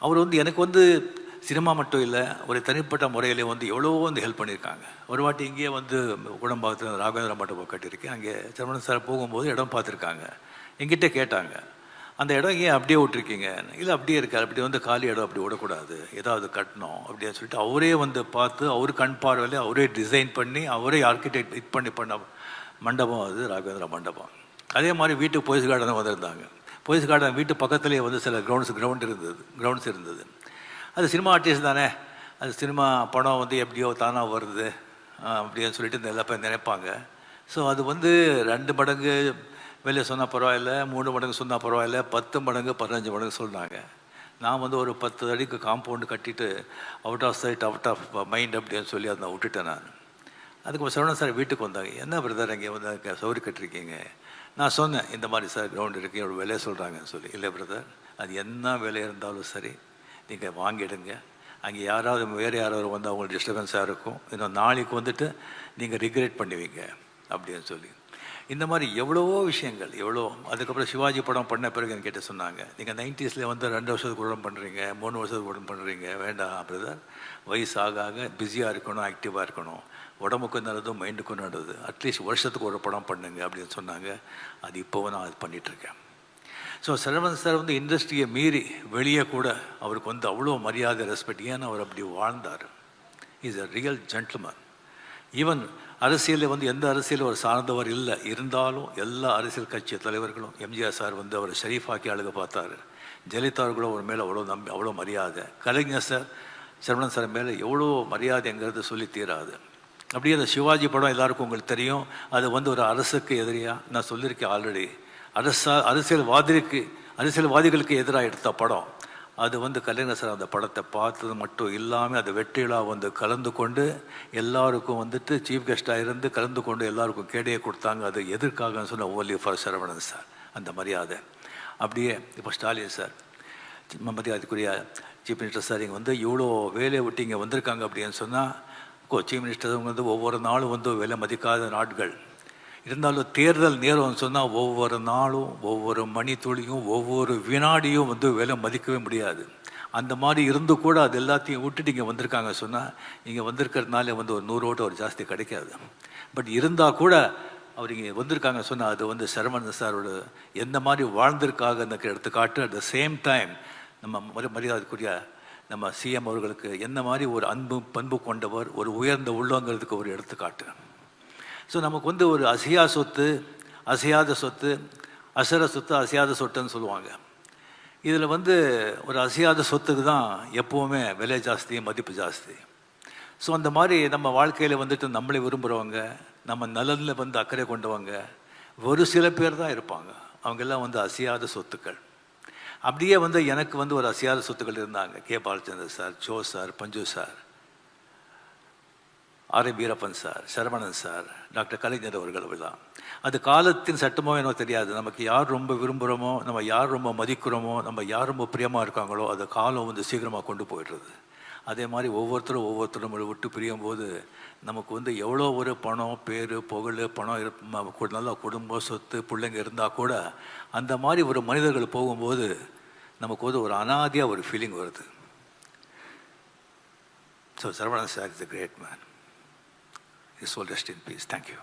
அவர் வந்து எனக்கு வந்து சினிமா மட்டும் இல்லை, ஒரு தனிப்பட்ட முறையிலே வந்து எவ்வளவோ வந்து ஹெல்ப் பண்ணியிருக்காங்க. ஒரு வாட்டி இங்கேயே வந்து குடம்பாக்கத்தில் ராகவேந்திர மண்டபம் கட்டியிருக்கேன். அங்கே சரவணன் சார் போகும்போது இடம் பார்த்துருக்காங்க. என்கிட்ட கேட்டாங்க, அந்த இடம் ஏன் அப்படியே விட்டுருக்கீங்க? இல்லை அப்படியே இருக்காது, அப்படி வந்து காலி இடம் அப்படி விடக்கூடாது, ஏதாவது கட்டணும் அப்படின்னு சொல்லிட்டு அவரே வந்து பார்த்து அவர் கண் பார்வையில் அவரே டிசைன் பண்ணி அவரே ஆர்கிடெக்ட் இது பண்ண மண்டபம் அது ராகவேந்திர மண்டபம். அதே மாதிரி வீட்டுக்கு போயஸ் கார்டன் வந்திருந்தாங்க. போயஸ் கார்டன் வீட்டு பக்கத்துலேயே வந்து சில கிரவுண்ட்ஸ் இருந்தது. அது சினிமா ஆர்டிஸ்ட் தானே, அது சினிமா படம் வந்து எப்படியோ தானாக வருது அப்படின்னு சொல்லிட்டு இந்த எல்லா பேர் நினைப்பாங்க. ஸோ அது வந்து 2 மடங்கு வெளியே சொன்னால் பரவாயில்ல, 3 மடங்கு சொன்னால் பரவாயில்ல, 10 மடங்கு 15 மடங்கு சொன்னாங்க. நான் வந்து ஒரு 10 அடிக்கு காம்பவுண்டு கட்டிட்டு out of sight out of mind அப்படின்னு சொல்லி அதை நான் விட்டுட்டேன். நான் அதுக்கு சரவணன் சார் வீட்டுக்கு வந்தாங்க. என்ன பிரதர் இங்கே வந்து சௌரி கட்டிருக்கீங்க? நான் சொன்னேன், இந்த மாதிரி சார் கிரவுண்ட் இருக்குது, என்னோட விலையை சொல்கிறாங்கன்னு சொல்லி. இல்லை பிரதர், அது என்ன விலை இருந்தாலும் சரி நீங்கள் வாங்கிடுங்க. அங்கே யாராவது வேறு யாராவது வந்து அவங்களுக்கு டிஸ்டர்பன்ஸாக இருக்கும், இன்னும் நாளைக்கு வந்துட்டு நீங்கள் ரிக்ரெட் பண்ணுவீங்க அப்படின்னு சொல்லி. இந்த மாதிரி எவ்வளவோ விஷயங்கள் அதுக்கப்புறம் சிவாஜி படம் பண்ண பிறகு என்கிட்ட சொன்னாங்க, நீங்கள் 90s வந்து 2 வருஷத்துக்கு உடம்பு பண்ணுறீங்க, 3 வருஷத்துக்கு உடம்பு பண்ணுறீங்க, வேண்டாம் பிரதர், வயசு ஆக பிஸியாக இருக்கணும், ஆக்டிவாக இருக்கணும், உடம்புக்கும் நல்லதும் மைண்டுக்கும் நல்லது, அட்லீஸ்ட் வருஷத்துக்கு ஒரு படம் பண்ணுங்க அப்படின்னு சொன்னாங்க. அது இப்போவும் நான் அது பண்ணிகிட்ருக்கேன். ஸோ சரவணன் சார் வந்து இண்டஸ்ட்ரியை மீறி வெளியே கூட அவருக்கு வந்து அவ்வளோ மரியாதை, ரெஸ்பெக்ட். ஏன்னா அவர் அப்படி வாழ்ந்தார். Is a real gentleman. Even அரசியலில் வந்து எந்த அரசியலும் அவர் சார்ந்தவர் இல்லை, இருந்தாலும் எல்லா அரசியல் கட்சி தலைவர்களும், எம்ஜிஆர் சார் வந்து அவர் ஷரீஃபாக்கி அழக பார்த்தார், ஜெயலலிதா அவர்களும் அவர் மேலே அவ்வளோ மரியாதை, கலைஞர் சார் சரவணன் சார் மேலே எவ்வளோ மரியாதைங்கிறது சொல்லி தீராது. அப்படியே அந்த சிவாஜி படம் எல்லாருக்கும் உங்களுக்கு தெரியும், அது வந்து ஒரு அரசுக்கு எதிரியாக நான் சொல்லியிருக்கேன் ஆல்ரெடி. அரசியல்வாதிகளுக்கு எதிராக எடுத்த படம் அது வந்து கலைஞர் சார் அந்த படத்தை பார்த்தது மட்டும் இல்லாமல் அது வெற்றிலா வந்து கலந்து கொண்டு எல்லாருக்கும் வந்துட்டு சீஃப் கெஸ்டாக இருந்து கலந்து கொண்டு எல்லாருக்கும் கேடையை கொடுத்தாங்க. அது எதற்காகன்னு சொன்ன ஓன்லி ஃபார் சரவணன் சார், அந்த மரியாதை. அப்படியே இப்போ ஸ்டாலின் சார், மரியாதைக்குரிய சீஃப் மினிஸ்டர் சார், இங்கே வந்து இவ்வளோ வேலையை விட்டு இங்கே வந்திருக்காங்க அப்படின்னு சொன்னால், சீஃப் மினிஸ்டர் வந்து ஒவ்வொரு நாளும் வந்து விலை மதிக்காத நாட்கள் இருந்தாலும், தேர்தல் நேரம்னு சொன்னால் ஒவ்வொரு நாளும் ஒவ்வொரு மணித்துளியும் ஒவ்வொரு வினாடியும் வந்து விலை மதிக்கவே முடியாது. அந்த மாதிரி இருந்து கூட அது எல்லாத்தையும் விட்டுட்டு இங்கே வந்திருக்காங்க சொன்னால், இங்கே வந்திருக்கிறதுனால வந்து ஒரு 100 ஓட்டு ஒரு ஜாஸ்தி கிடைக்காது. பட் இருந்தால் கூட அவர் இங்கே வந்திருக்காங்க சொன்னால் அது வந்து சரவணன் சாரோட எந்த மாதிரி வாழ்ந்திருக்காங்க எடுத்துக்காட்டு. அட் த சேம் டைம் நம்ம மரியாதைக்குரிய நம்ம சிஎம் அவர்களுக்கு என்ன மாதிரி ஒரு பண்பு கொண்டவர், ஒரு உயர்ந்த உள்ளங்கிறதுக்கு ஒரு எடுத்துக்காட்டு. ஸோ நமக்கு வந்து ஒரு அசையாத சொத்து, அசையாத சொத்துன்னு சொல்லுவாங்க. இதில் வந்து ஒரு அசையாத சொத்துக்கு தான் எப்போவுமே விலை ஜாஸ்தி, மதிப்பு ஜாஸ்தி. ஸோ அந்த மாதிரி நம்ம வாழ்க்கையில் வந்துட்டு நம்மளை விரும்புகிறவங்க, நம்ம நலனில் வந்து அக்கறை கொண்டவங்க ஒரு சில பேர் தான் இருப்பாங்க. அவங்கெல்லாம் வந்து அசையாத சொத்துக்கள். அப்படியே வந்து எனக்கு வந்து ஒரு அசையாத சொத்துக்கள் இருந்தாங்க. K Balachander sir, Jo sir, Panchu sir, R Veerappan sir, Saravanan sir, doctor Kalaignar அவர்கள் தான். அது காலத்தின் சட்டமோ எனக்கு தெரியாது. நமக்கு யார் ரொம்ப விரும்புகிறோமோ, நம்ம யார் ரொம்ப மதிக்கிறோமோ, நம்ம யார் ரொம்ப பிரியமாக இருக்காங்களோ, அது காலம் வந்து சீக்கிரமாக கொண்டு போயிடுறது. அதே மாதிரி ஒவ்வொருத்தரும் விட்டு பிரியும் போது நமக்கு வந்து எவ்வளோ ஒரு பணம், பேர், புகழ், பணம், நல்ல குடும்பம், சொத்து, பிள்ளைங்க இருந்தால் கூட அந்த மாதிரி ஒரு மனிதர்கள் போகும்போது நமக்கு வந்து ஒரு அனாதியாக ஒரு ஃபீலிங் வருது. So Saravanan sir is a great man. His soul rest in peace. Thank you.